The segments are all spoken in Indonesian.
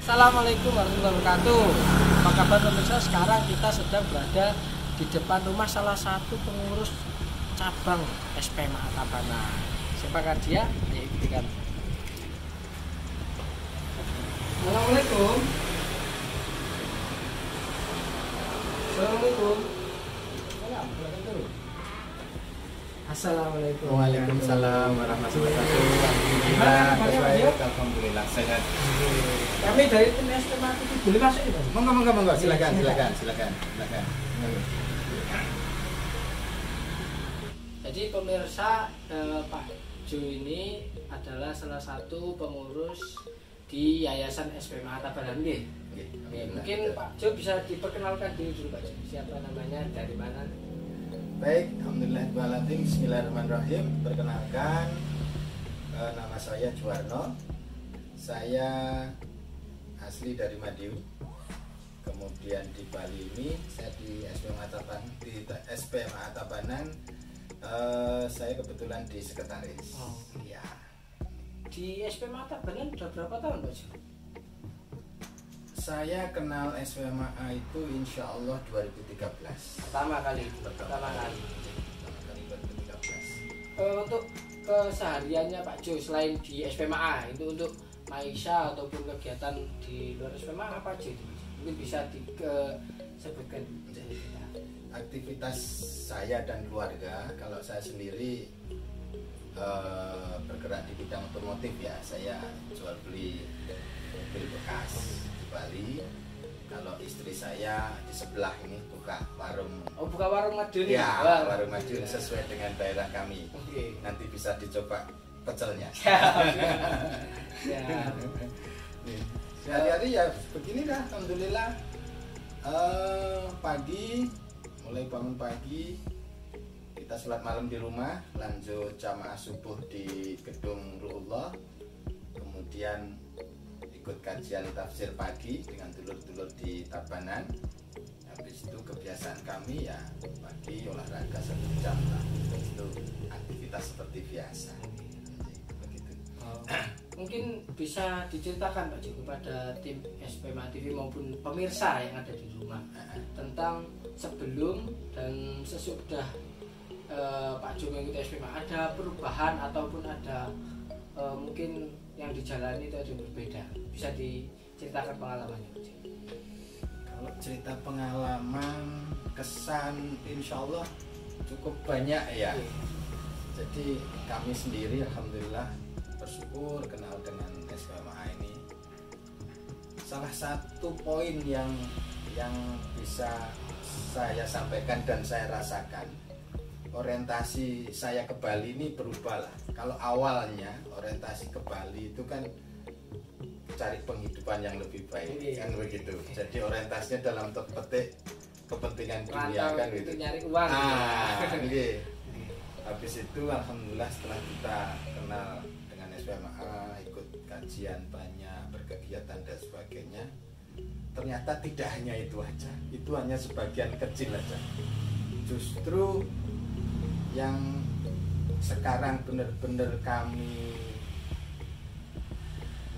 Assalamualaikum warahmatullahi wabarakatuh. Apa kabar pemirsa? Sekarang kita sedang berada di depan rumah salah satu pengurus cabang SPMA Tabanan. Siapakah dia? Ya, ikuti kami. Assalamualaikum. Assalamualaikum. Assalamualaikum. Waalaikumsalam warahmatullahi wabarakatuh. Gimana, Alhamdulillah sehat. Kami dari tim SPMA TV boleh masuk ya, Pak? Monggo, silakan. Jadi pemirsa, Pak Jo ini adalah salah satu pengurus di Yayasan SPMA Tabanan. Mungkin Pak Jo bisa diperkenalkan dulu Pak Jo. Siapa namanya, dari mana? Baik, alhamdulillah. Bismillahirrahmanirrahim. Perkenalkan, nama saya Juwarno. Saya asli dari Madiun. Kemudian di Bali ini saya di SPMA Tabanan. Saya kebetulan di sekretaris. Oh. Ya. Di SPMA Tabanan sudah berapa tahun Pak Jo? Saya kenal SPMA itu insya Allah 2013. Pertama kali. 2013. Untuk kesehariannya Pak Jo selain di SPMA itu untuk Maisha ataupun kegiatan di luar SPMA apa aja itu? Mungkin bisa disebutkan. Aktivitas saya dan keluarga, kalau saya sendiri bergerak di bidang otomotif ya, saya jual beli mobil bekas di Bali. Kalau istri saya di sebelah ini buka warung. Oh, buka warung Madiun Ya, ya? warung Madiun sesuai dengan daerah kami. Oke. Nanti bisa dicoba pecelnya. Ya. Sehari-hari ya beginilah, alhamdulillah. Pagi, mulai bangun pagi, kita sholat malam di rumah, lanjut jamaah subuh di gedung Ruhullah, kemudian ikut kajian tafsir pagi dengan dulur-dulur di Tabanan. Habis itu kebiasaan kami ya pagi olahraga 1 jam lah. Habis itu aktivitas seperti biasa. Begitu. Mungkin bisa diceritakan Pak Jo kepada tim SPMA TV maupun pemirsa yang ada di rumah tentang sebelum dan sesudah Pak Jo mengikuti SPMA, ada perubahan ataupun ada mungkin yang dijalani itu ada yang berbeda. Bisa diceritakan pengalamannya Pak Jo? Kalau cerita pengalaman, kesan, insya Allah cukup banyak ya. Jadi kami sendiri alhamdulillah bersyukur kenal dengan SPMA ini. Salah satu poin yang bisa saya sampaikan dan saya rasakan, orientasi saya ke Bali ini berubah lah. Kalau awalnya orientasi ke Bali itu kan cari penghidupan yang lebih baik, kan begitu. Jadi orientasinya dalam petik kepentingan dunia kan gitu. Nyari uang. Iya. Habis itu alhamdulillah setelah kita kenal dengan SPMA, ikut kajian banyak, berkegiatan dan sebagainya, ternyata tidak hanya itu aja. Itu hanya sebagian kecil aja. Justru yang sekarang benar-benar kami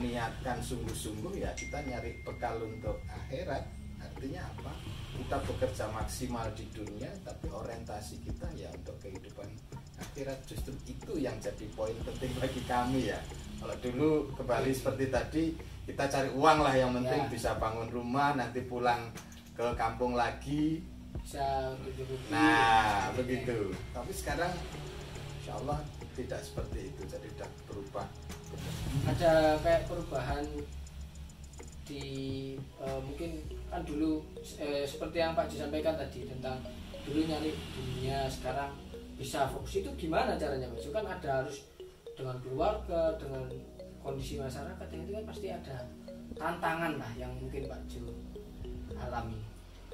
niatkan sungguh-sungguh ya, kita nyari bekal untuk akhirat. Artinya apa? Kita bekerja maksimal di dunia, tapi orientasi kita ya untuk kehidupan akhirat. Justru itu yang jadi poin penting bagi kami ya. Kalau dulu ke Bali seperti tadi, kita cari uang lah yang penting ya. Bisa bangun rumah, nanti pulang ke kampung lagi. Bisa Nah, begitu. Tapi sekarang insya Allah tidak seperti itu, jadi sudah berubah. Ada kayak perubahan di mungkin kan dulu seperti yang Pak Jo sampaikan tadi tentang dulu nyari dunia, sekarang bisa fokus. Itu gimana caranya Pak Jo? Kan ada harus dengan keluarga, dengan kondisi masyarakat, yang itu kan pasti ada tantangan lah yang mungkin Pak Jo alami.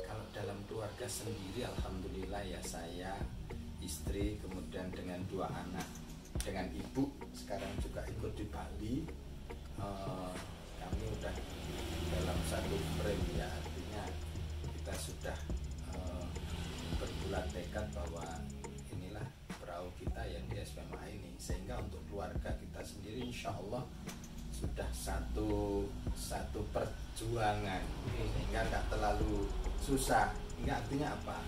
Kalau dalam keluarga sendiri alhamdulillah ya, saya, istri, kemudian dengan 2 anak, dengan ibu sekarang juga ikut di Bali. Kami udah dalam satu frame ya, artinya kita sudah berbulat tekad bahwa inilah perahu kita yang di SPMA ini, sehingga untuk keluarga kita sendiri insya Allah sudah satu perjuangan, sehingga nggak terlalu susah. Enggak, artinya apa?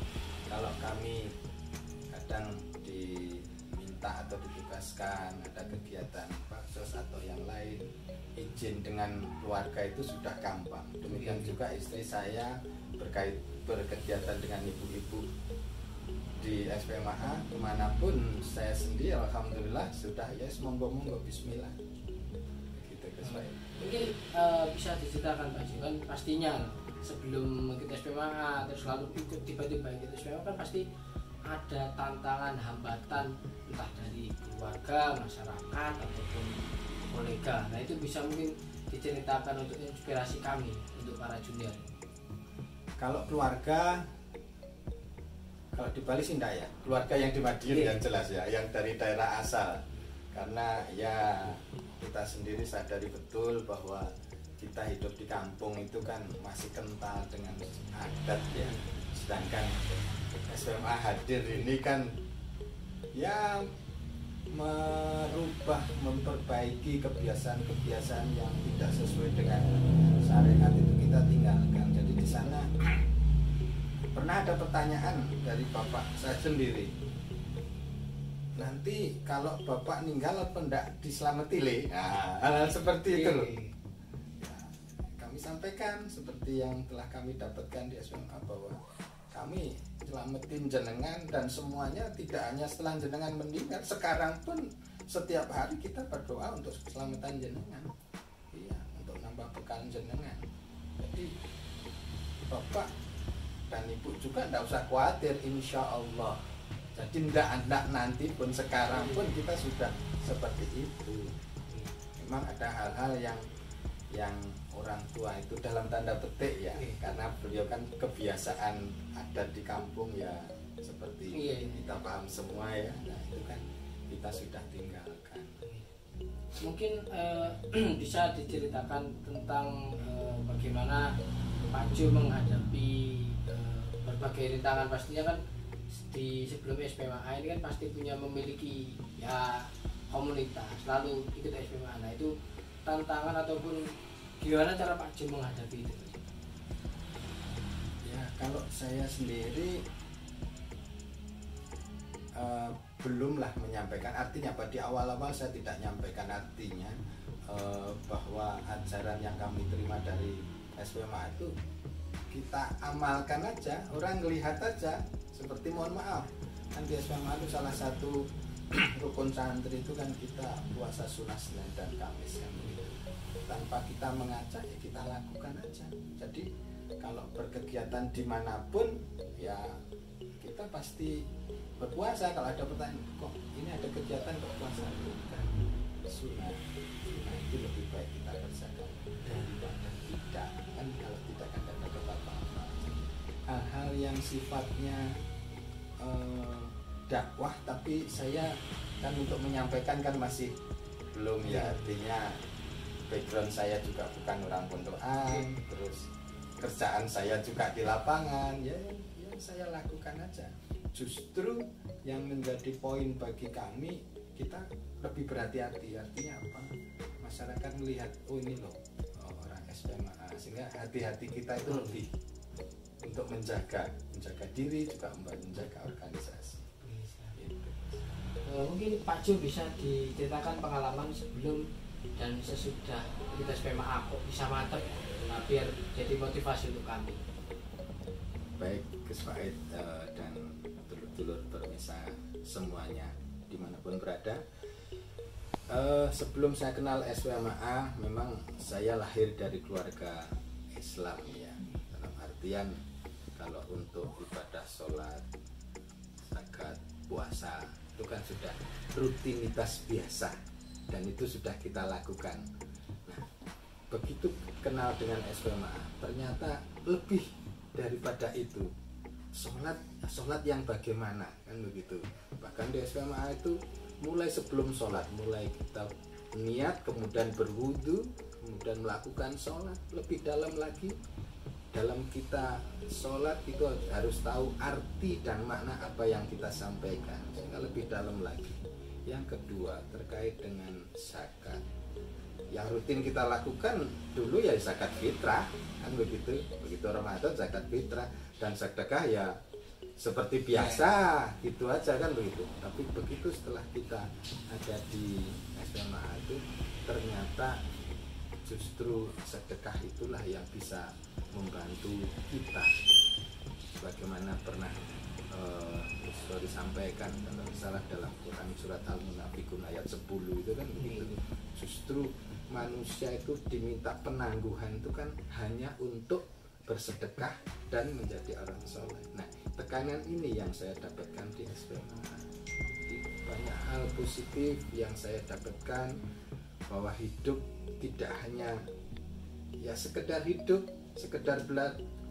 Kalau kami kadang diminta atau ditugaskan ada kegiatan baksos atau yang lain, izin dengan keluarga itu sudah gampang. Demikian juga istri saya berkegiatan dengan ibu-ibu di SPMA kemanapun saya sendiri alhamdulillah sudah ya monggo bismillah gitu Gus Pak. Mungkin bisa diceritakan Pak Ji, kan pastinya sebelum kita SPMA terus lalu ikut tiba-tiba ikut SPMA kan pasti ada tantangan hambatan entah dari keluarga, masyarakat ataupun kolega. Nah itu bisa mungkin diceritakan untuk inspirasi kami untuk para junior. Kalau keluarga, kalau di Bali sih enggak ya, keluarga yang di Madiun yang jelas ya, yang dari daerah asal. Karena ya kita sendiri sadari betul bahwa kita hidup di kampung itu kan masih kental dengan adat ya. Sedangkan SMA hadir ini kan ya merubah, memperbaiki kebiasaan-kebiasaan yang tidak sesuai dengan syariat itu kita tinggalkan. Jadi di sana pernah ada pertanyaan dari bapak saya sendiri, nanti kalau bapak meninggal apa enggak diselamati le? Nah, hal seperti itu loh. Ya, kami sampaikan seperti yang telah kami dapatkan di SMA bahwa kami selamatin jenengan dan semuanya tidak hanya setelah jenengan meninggal, sekarang pun setiap hari kita berdoa untuk keselamatan jenengan. Iya, untuk nambah bekal jenengan. Jadi bapak dan ibu juga tidak usah khawatir, insya Allah. Jadi tidak nanti pun sekarang pun kita sudah seperti itu. Memang ada hal-hal yang orang tua itu dalam tanda petik ya, karena beliau kan kebiasaan adat di kampung ya seperti kita paham semua ya. Nah itu kan kita sudah tinggalkan. Mungkin bisa diceritakan tentang bagaimana Pak Jo menghadapi berbagai rintangan. Pastinya kan di sebelum SPMA ini kan pasti punya memiliki ya komunitas, lalu ikut SPMA. Nah itu tantangan ataupun gimana cara Pak Jo menghadapi itu? Ya kalau saya sendiri belumlah menyampaikan, artinya apa, di awal-awal saya tidak menyampaikan artinya bahwa ajaran yang kami terima dari SPMA itu kita amalkan aja, orang ngelihat aja. Seperti mohon maaf, kan di SPMA itu salah satu rukun santri itu kan kita puasa sunnah Senin dan Kamis kan begitu. Tanpa kita mengajak ya kita lakukan aja. Jadi kalau berkegiatan dimanapun ya kita pasti berpuasa. Kalau ada pertanyaan, kok ini ada kegiatan berpuasa, bukan sunnah itu lebih baik kita kerjakan daripada tidak. Kan kalau tidak kan tidak dapat apa-apa. Hal-hal yang sifatnya dakwah, tapi saya kan untuk menyampaikan kan masih belum ya, artinya background saya juga bukan orang pondokan, terus kerjaan saya juga di lapangan ya saya lakukan aja. Justru yang menjadi poin bagi kami, kita lebih berhati-hati. Artinya apa? Masyarakat melihat, oh ini loh orang SPMA, sehingga hati-hati kita itu lebih untuk menjaga diri, juga menjaga organisasi. Mungkin Pak Jo bisa diceritakan pengalaman sebelum dan sesudah kita SPMA kok bisa mantep, nah, biar jadi motivasi untuk kami. Baik Gus Faid dan dulur-dulur permisa semuanya dimanapun berada, sebelum saya kenal SPMA memang saya lahir dari keluarga Islam ya, dalam artian kalau untuk ibadah sholat, zakat, puasa itu kan sudah rutinitas biasa dan itu sudah kita lakukan. Nah, begitu kenal dengan SPMA ternyata lebih daripada itu. Sholat yang bagaimana kan begitu. Bahkan di SPMA itu mulai sebelum sholat, mulai kita niat, kemudian berwudu, kemudian melakukan sholat. Lebih dalam lagi, dalam kita sholat itu harus tahu arti dan makna apa yang kita sampaikan, sehingga lebih dalam lagi. Yang kedua terkait dengan zakat. yang rutin kita lakukan dulu ya zakat fitrah kan begitu Ramadan zakat fitrah, dan sedekah ya seperti biasa gitu aja kan begitu. Tapi begitu setelah kita ada di SMA itu ternyata justru sedekah itulah yang bisa membantu kita, sebagaimana pernah disampaikan kalau salah dalam Quran surat Al-Munafikun ayat 10 itu kan begitu. Justru manusia itu diminta penangguhan itu kan hanya untuk bersedekah dan menjadi orang soleh. Nah, tekanan ini yang saya dapatkan di SPMA. Banyak hal positif yang saya dapatkan, bahwa hidup tidak hanya ya sekedar hidup, sekedar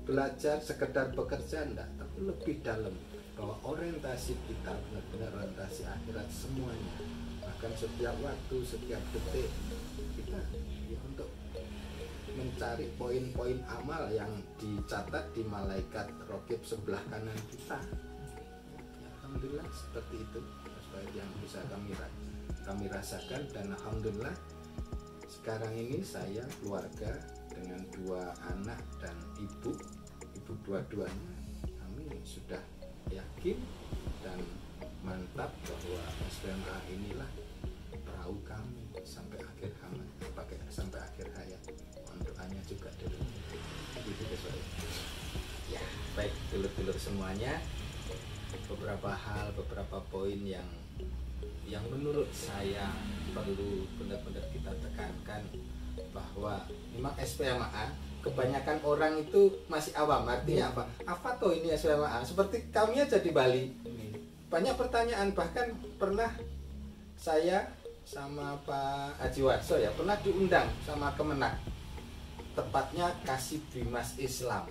belajar, sekedar bekerja, enggak, tapi lebih dalam, bahwa orientasi kita benar-benar orientasi akhirat semuanya. Bahkan setiap waktu, setiap detik kita ya untuk mencari poin-poin amal yang dicatat di malaikat raqib sebelah kanan kita. Ya, alhamdulillah seperti itu yang bisa kami rasakan, dan alhamdulillah sekarang ini saya keluarga dengan 2 anak dan ibu dua-duanya, kami sudah yakin dan mantap bahwa SPMA inilah perahu kami sampai akhir sampai akhir hayat. Doanya juga dulu gitu guys. Ya baik dulur-dulur semuanya, beberapa hal, beberapa poin yang menurut saya perlu benar-benar kita tekankan, bahwa memang SPMA kebanyakan orang itu masih awam. Artinya apa toh ini SPMA? Seperti kami aja di Bali banyak pertanyaan, bahkan pernah saya sama Pak Haji Warso ya pernah diundang sama Kemenak, tepatnya Kasih Bimas Islam,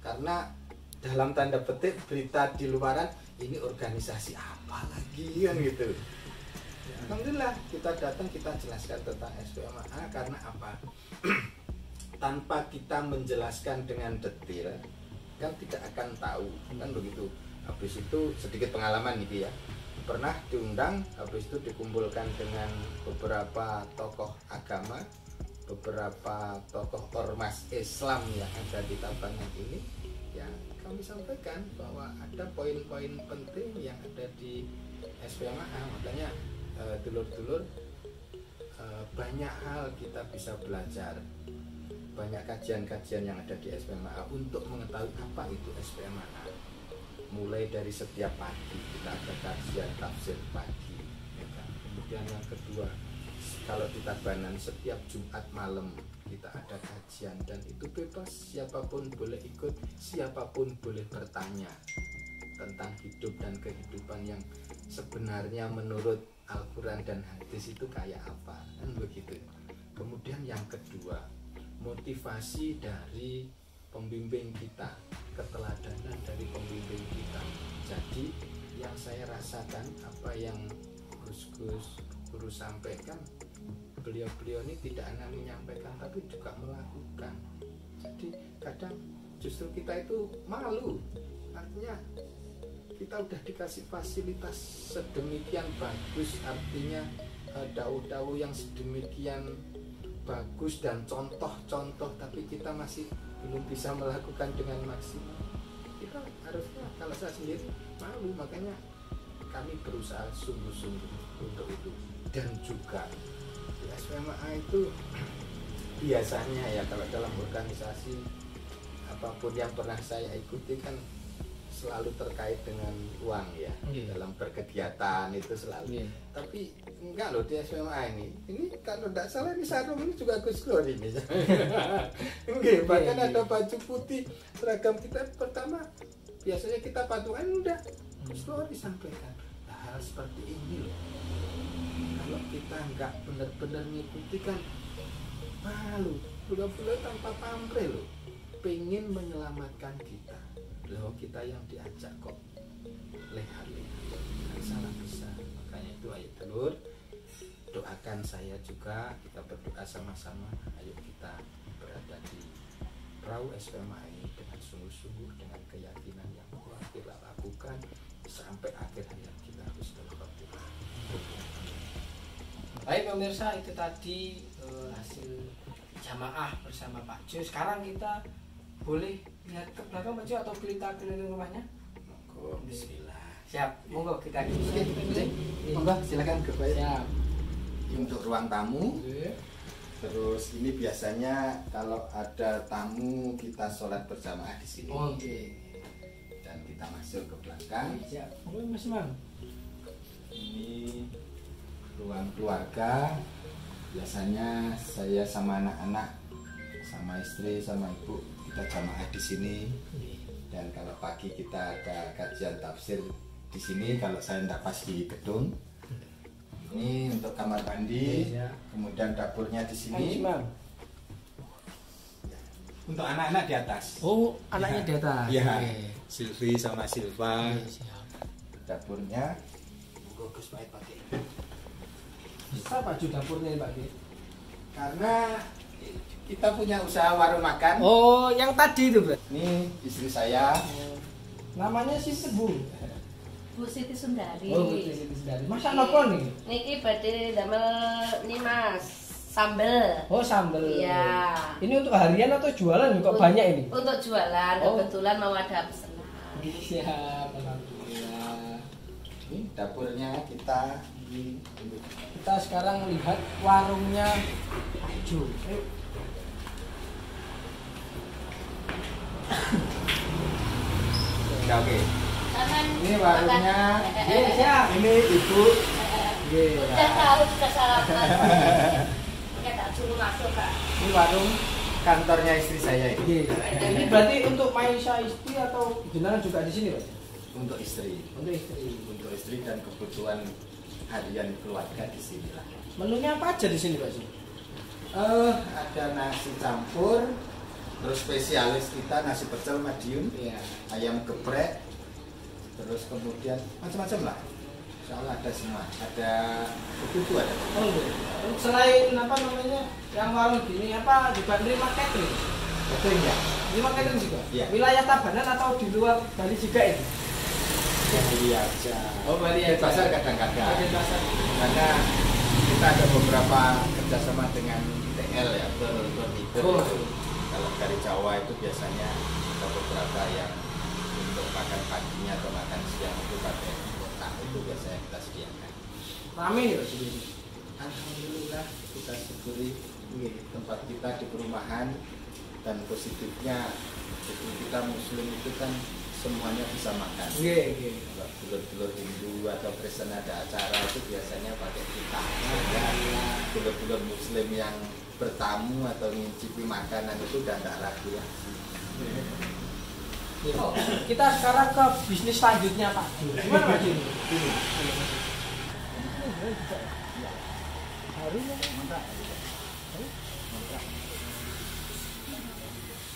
karena dalam tanda petik berita di luaran ini organisasi apa lagi kan gitu. Alhamdulillah kita datang, kita jelaskan tentang SPMA karena apa? Tanpa kita menjelaskan dengan detail kan tidak akan tahu kan begitu. Habis itu sedikit pengalaman gitu ya, pernah diundang, habis itu dikumpulkan dengan beberapa tokoh agama, beberapa tokoh ormas Islam yang ada di Tabanan ini, ya kami sampaikan bahwa ada poin-poin penting yang ada di SPMA. Makanya dulur-dulur, banyak hal kita bisa belajar, banyak kajian-kajian yang ada di SPMA untuk mengetahui apa itu SPMA. Mulai dari setiap pagi kita ada kajian tafsir pagi, ya kan? Kemudian yang kedua, kalau di Tabanan setiap Jumat malam kita ada kajian, dan itu bebas, siapapun boleh ikut, siapapun boleh bertanya tentang hidup dan kehidupan yang sebenarnya menurut Al-Quran dan hadis itu kayak apa, kan begitu. Kemudian yang kedua, motivasi dari pembimbing kita, keteladanan dari pembimbing kita. Jadi yang saya rasakan, apa yang Gus Guru sampaikan, beliau-beliau ini tidak hanya menyampaikan tapi juga melakukan. Jadi kadang justru kita itu malu, artinya kita udah dikasih fasilitas sedemikian bagus, artinya daun-daun yang sedemikian bagus dan contoh-contoh, tapi kita masih belum bisa melakukan dengan maksimal. Kita harusnya, kalau saya sendiri malu, makanya kami berusaha sungguh-sungguh untuk itu. Dan juga di SPMA itu biasanya ya, kalau dalam organisasi apapun yang pernah saya ikuti kan selalu terkait dengan uang ya, dalam berkegiatan itu selalu. Tapi enggak loh di SMA ini kalau tidak salah ini sarung ini juga Gus Guru ini. Bahkan ada baju putih seragam kita pertama, biasanya kita patungan udah Gus Guru disampaikan hal seperti ini loh. Kalau kita enggak benar-benar ngikuti kan malu, bulan-bulan tanpa pamrih loh, pengen menyelamatkan kita. Loh kita yang diajak kok leha-leha, kan salah besar. Makanya itu ayo telur, doakan saya juga, kita berdoa sama-sama. Ayo kita berada di perahu SPMA ini dengan sungguh-sungguh, dengan keyakinan yang kuat kita lakukan sampai akhir hayat kita. Bismillahirrahmanirrahim. Baik pemirsa, itu tadi hasil jamaah bersama Pak Jo. Sekarang kita boleh lihat ke belakang Pak Jo atau kita keliling rumahnya? Bismillah. Siap, monggo kita Monggo silakan ke Pak. Siap. Untuk ruang tamu. Terus ini biasanya kalau ada tamu kita sholat berjamaah di sini. Oke. Dan kita masuk ke belakang. Siap. Oh, Mas Mang. Ini ruang keluarga. Biasanya saya sama anak-anak, sama istri, sama ibu kita jamaah di sini. Dan kalau pagi kita ada kajian tafsir di sini. Kalau saya tidak pas di gedung. Ini untuk kamar mandi. Kemudian dapurnya di sini. Untuk anak-anak di atas. Oh, anaknya di atas. Iya. Silvi sama Silva. Siap. Dapurnya. Bagus baik pakai. Bisa Pak Jo dapurnya Pak Jo? Karena kita punya usaha warung makan. Oh, yang tadi itu, Bro. Ini istri saya. Namanya Siti Bu. Bu Siti Sundari. Oh, Bu Siti Sundari. Masak nopo nih? Niki badhe damel ini Mas, sambel. Oh, sambel. Iya. Ini untuk harian atau jualan kok banyak ini? Untuk jualan, Oh. kebetulan mau ada pesanan. Siap, alhamdulillah. Ini dapurnya kita. Kita sekarang lihat warungnya Pak Jo. Ayo. Oke. Jangan Ini warungnya. Siap. Ini ibu. Sudah tahu, sudah salaman. Kita tak suruh masuk, Kak. Ini warung kantornya istri saya ini. Ini berarti untuk Maisha istri atau jenengan juga di sini, Pak? Untuk istri. Untuk istri. Untuk istri dan kebutuhan harian keluarga di sini lah. Menunya apa aja di sini, Pak Jo? Ada nasi campur, terus spesialis kita nasi pecel Madiun, Iya. ayam geprek, terus kemudian macam-macam lah. Insya Allah ada semua. Ada begitu ada. Oh, iya. Selain apa namanya yang warung gini apa juga nerima catering? Betul ya? Nerima catering juga? Iya. Wilayah Tabanan atau di luar Bali juga itu? Bali aja. Oh, Bali Di aja. pasar kadang-kadang. Di pasar. Karena kita ada beberapa kerjasama dengan TL ya, berliter. Oh. Kalau dari Jawa itu biasanya ada beberapa yang untuk makan paginya atau makan siang itu pakai kotak itu biasanya kita sediakan. Rame nih Pak Jo ini. Alhamdulillah kita syukuri tempat kita di perumahan, dan positifnya itu kita Muslim itu kan semuanya bisa makan. Iya. Kalau dulur-dulur Hindu atau Kristen ada acara itu biasanya pakai kita. Dulur-dulur Muslim yang bertamu atau mencicipi makanan itu udah nggak ragu lah. Oh, kita sekarang ke bisnis selanjutnya Pak Jo. Gimana Pak Jo?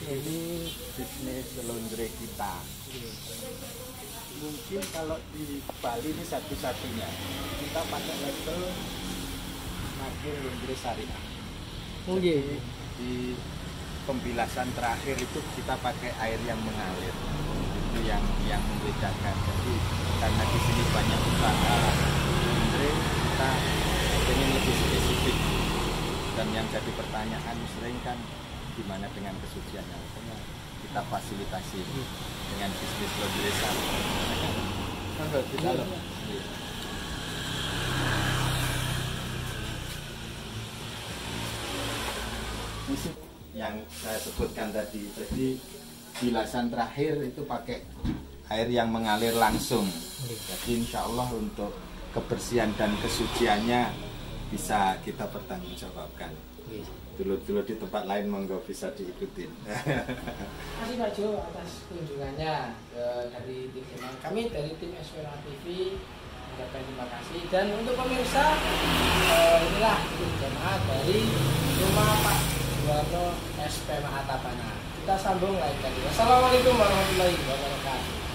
Ini bisnis laundry kita. Mungkin kalau di Bali ini satu-satunya kita pakai label Margir Laundry Syariah. Oh iya. Di pembilasan terakhir itu kita pakai air yang mengalir. Itu yang membedakan. Jadi karena di sini banyak usaha laundry, kita ingin lebih spesifik. Dan yang jadi pertanyaan sering kan gimana dengan kesuciannya? Makanya kita fasilitasi dengan bisnis laundry kita loh. Yang saya sebutkan tadi, jadi bilasan terakhir itu pakai air yang mengalir langsung. Jadi insya Allah untuk kebersihan dan kesuciannya bisa kita pertanggungjawabkan. Dulu-dulu di tempat lain monggo bisa diikutin. Terima kasih Pak Jo atas kunjungannya dari tim kami dari tim SWRA TV. Mengucapkan terima kasih, dan untuk pemirsa inilah tim jemaah dari rumah Pak Juwarno SP Mahatapana. Kita sambung lain kali. Wassalamualaikum warahmatullahi wabarakatuh.